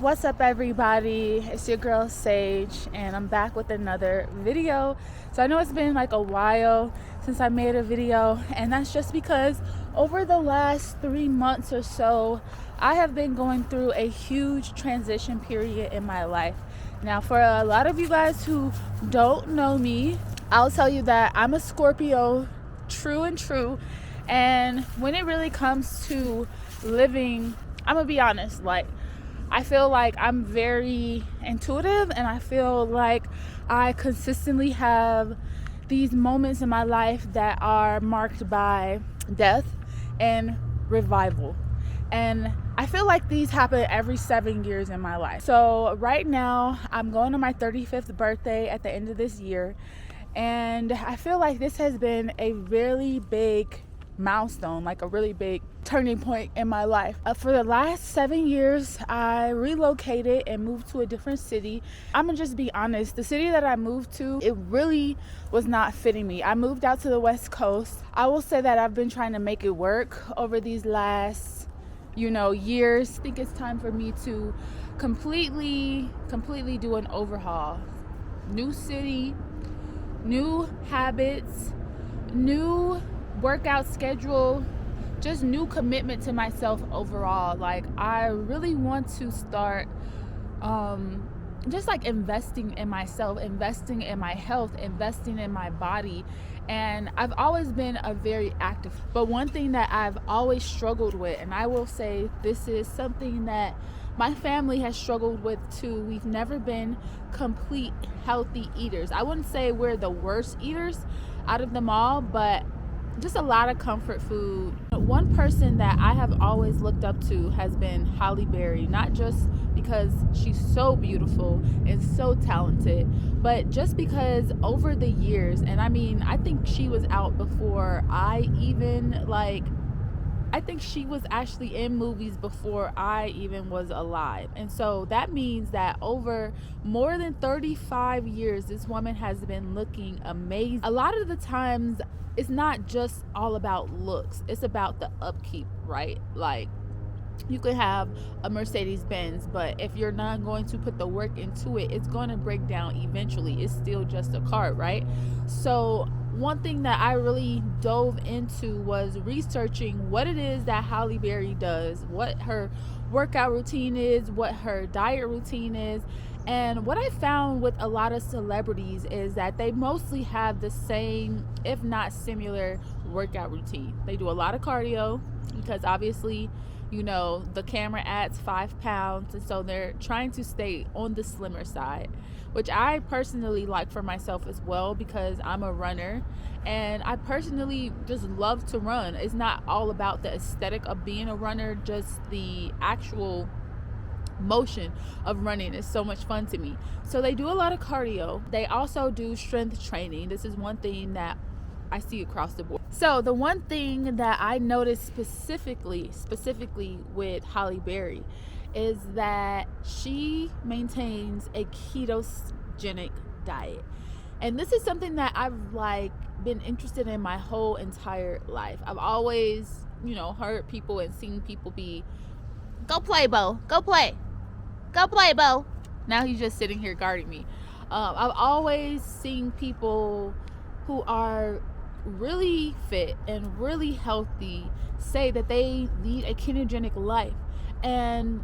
What's up, everybody? It's your girl Sage, and I'm back with another video. So I know it's been like a while since I made a video, and that's just because over the last 3 months or so, I have been going through a huge transition period in my life. Now, for a lot of you guys who don't know me, I'll tell you that I'm a Scorpio, true and true. And when it really comes to living, I'm gonna be honest, I feel like I'm very intuitive, and I feel like I consistently have these moments in my life that are marked by death and revival. And I feel like these happen every 7 years in my life. So right now, I'm going to my 35th birthday at the end of this year. And I feel like this has been a really big milestone, like a really big turning point in my life. For the last 7 years, I relocated and moved to a different city. I'm gonna just be honest, the city that I moved to, it really was not fitting me. I moved out to the West Coast. I will say that I've been trying to make it work over these last years. I think it's time for me to completely do an overhaul. New city, new habits, new workout schedule, just new commitment to myself overall. Like, I really want to start just like investing in myself, investing in my health, investing in my body. And I've always been a very active, but one thing that I've always struggled with, and I will say this is something that my family has struggled with too, we've never been complete healthy eaters. I wouldn't say we're the worst eaters out of them all, but just a lot of comfort food. One person that I have always looked up to has been Halle Berry, not just because she's so beautiful and so talented, but just because over the years, and I mean, I think she was out before I think she was actually in movies before I even was alive. And so that means that over more than 35 years, this woman has been looking amazing. A lot of the times, it's not just all about looks, it's about the upkeep, right? Like, you could have a Mercedes Benz, but if you're not going to put the work into it, it's going to break down eventually. It's still just a car, right? So one thing that I really dove into was researching what it is that Halle Berry does, what her workout routine is, what her diet routine is. And what I found with a lot of celebrities is that they mostly have the same, if not similar, workout routine. They do a lot of cardio because obviously, the camera adds 5 pounds, and so they're trying to stay on the slimmer side, which I personally like for myself as well because I'm a runner and I personally just love to run. It's not all about the aesthetic of being a runner, just the actual motion of running is so much fun to me. So they do a lot of cardio. They also do strength training. This is one thing that I see across the board. So the one thing that I noticed specifically with Halle Berry is that she maintains a ketogenic diet. And this is something that I've been interested in my whole entire life. I've always, heard people and seen people be, go play, Bo, go play, Bo. Now he's just sitting here guarding me. I've always seen people who are really fit and really healthy say that they lead a ketogenic life. And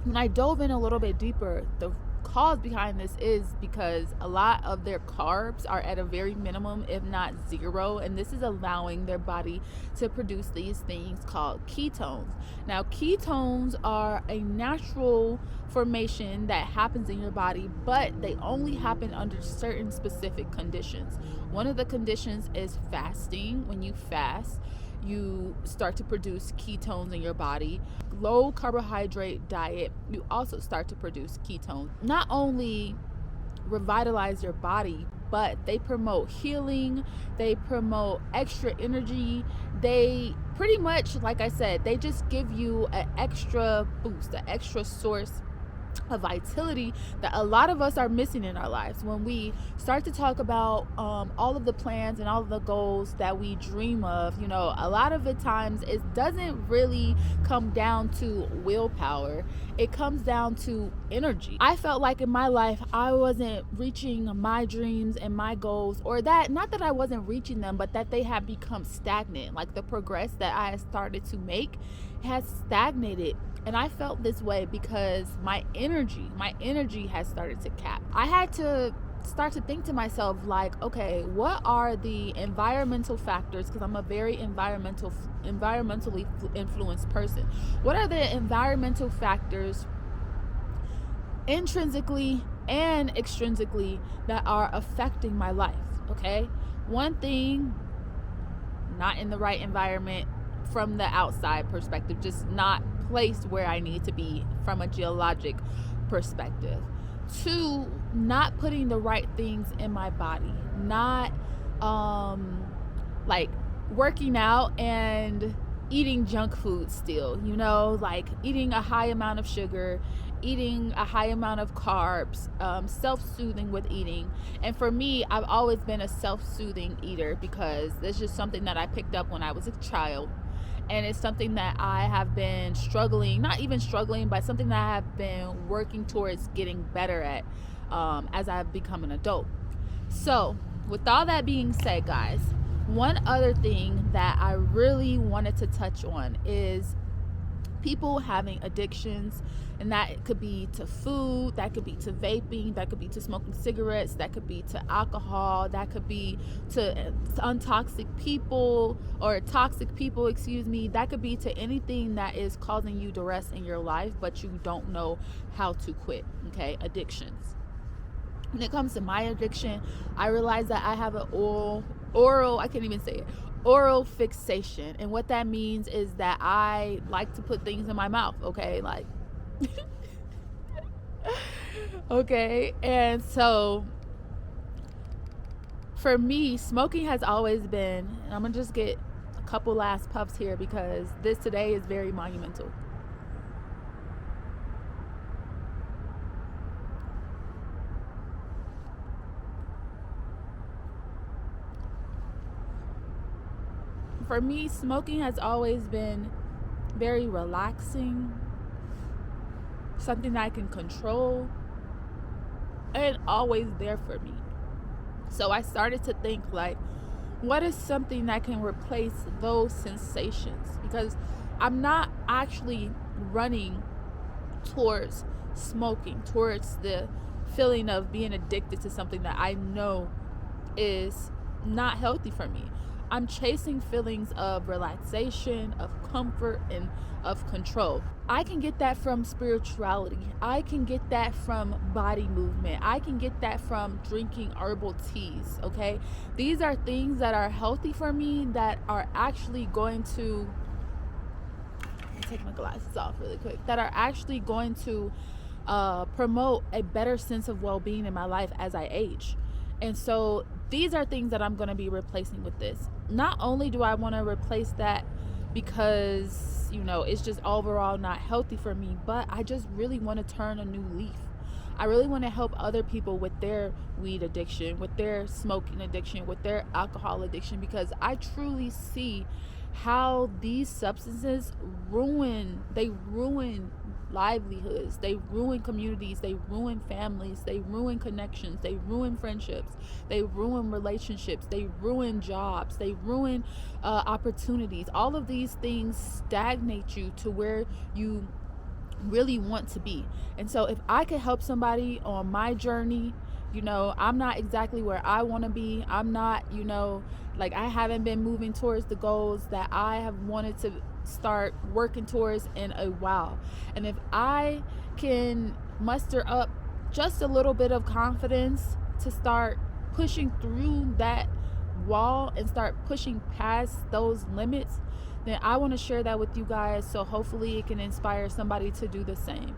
when I dove in a little bit deeper, the cause behind this is because a lot of their carbs are at a very minimum, if not zero, and this is allowing their body to produce these things called ketones. Now, ketones are a natural formation that happens in your body, but they only happen under certain specific conditions. One of the conditions is fasting. When you fast, you start to produce ketones in your body. Low carbohydrate diet, you also start to produce ketones. Not only revitalize your body, but they promote healing, they promote extra energy. They pretty much, like I said, they just give you an extra boost, an extra source a vitality that a lot of us are missing in our lives. When we start to talk about all of the plans and all of the goals that we dream of, you know, a lot of the times it doesn't really come down to willpower. It comes down to energy. I felt like in my life I wasn't reaching my dreams and my goals, or that, not that I wasn't reaching them, but that they have become stagnant. Like the progress that I had started to make has stagnated. And I felt this way because my energy has started to cap. I had to start to think to myself, like, okay, what are the environmental factors? Because I'm a very environmentally influenced person. What are the environmental factors, intrinsically and extrinsically, that are affecting my life? Okay, one thing, not in the right environment from the outside perspective, just not placed where I need to be from a geologic perspective. Two, not putting the right things in my body, not like working out and eating junk food still, you know, like eating a high amount of sugar, eating a high amount of carbs, self-soothing with eating. And for me, I've always been a self-soothing eater because it's just something that I picked up when I was a child. And it's something that I have been struggling, not even struggling, but something that I have been working towards getting better at as I've become an adult. So with all that being said, guys, one other thing that I really wanted to touch on is people having addictions. And that could be to food, that could be to vaping, that could be to smoking cigarettes, that could be to alcohol, that could be to untoxic people, or toxic people, excuse me. That could be to anything that is causing you duress in your life, but you don't know how to quit. Okay, addictions. When it comes to my addiction, I realized that I have an oral fixation. And what that means is that I like to put things in my mouth, okay? Like, okay. And so for me, smoking has always been, and I'm gonna just get a couple last puffs here because this today is very monumental. For me, smoking has always been very relaxing, something that I can control, and always there for me. So I started to think, like, what is something that can replace those sensations? Because I'm not actually running towards smoking, towards the feeling of being addicted to something that I know is not healthy for me. I'm chasing feelings of relaxation, of comfort, and of control. I can get that from spirituality. I can get that from body movement. I can get that from drinking herbal teas, okay? These are things that are healthy for me, that are actually going to, let me take my glasses off really quick, that are actually going to promote a better sense of well-being in my life as I age. And so these are things that I'm going to be replacing with this. Not only do I want to replace that because, you know, it's just overall not healthy for me, but I just really want to turn a new leaf. I really want to help other people with their weed addiction, with their smoking addiction, with their alcohol addiction, because I truly see how these substances ruin livelihoods, they ruin communities, they ruin families, they ruin connections, they ruin friendships, they ruin relationships, they ruin jobs, they ruin opportunities. All of these things stagnate you to where you really want to be. And so if I could help somebody on my journey, you know, I'm not exactly where I want to be. I'm not, you know, like, I haven't been moving towards the goals that I have wanted to start working towards in a while. And if I can muster up just a little bit of confidence to start pushing through that wall and start pushing past those limits, then I want to share that with you guys, so hopefully it can inspire somebody to do the same.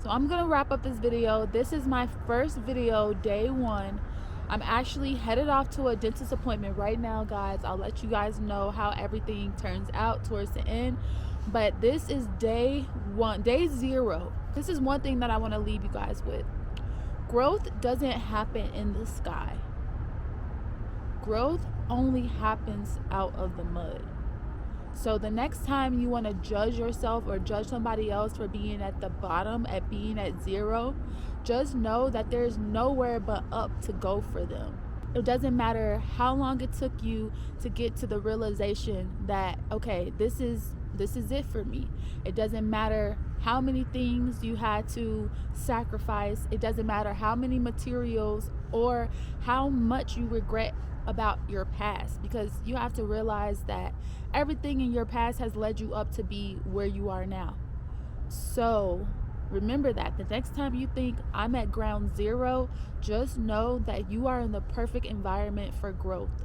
So I'm gonna wrap up this video. This is my first video, day one. I'm actually headed off to a dentist appointment right now, guys. I'll let you guys know how everything turns out towards the end. But this is day one, day zero This is one thing that I want to leave you guys with. Growth doesn't happen in the sky. Growth only happens out of the mud. So the next time you want to judge yourself or judge somebody else for being at the bottom, at being at zero, just know that there's nowhere but up to go for them. It doesn't matter how long it took you to get to the realization that, okay, this is it for me. It doesn't matter how many things you had to sacrifice. It doesn't matter how many materials or how much you regret about your past, because you have to realize that everything in your past has led you up to be where you are now. So remember that the next time you think I'm at ground zero, just know that you are in the perfect environment for growth.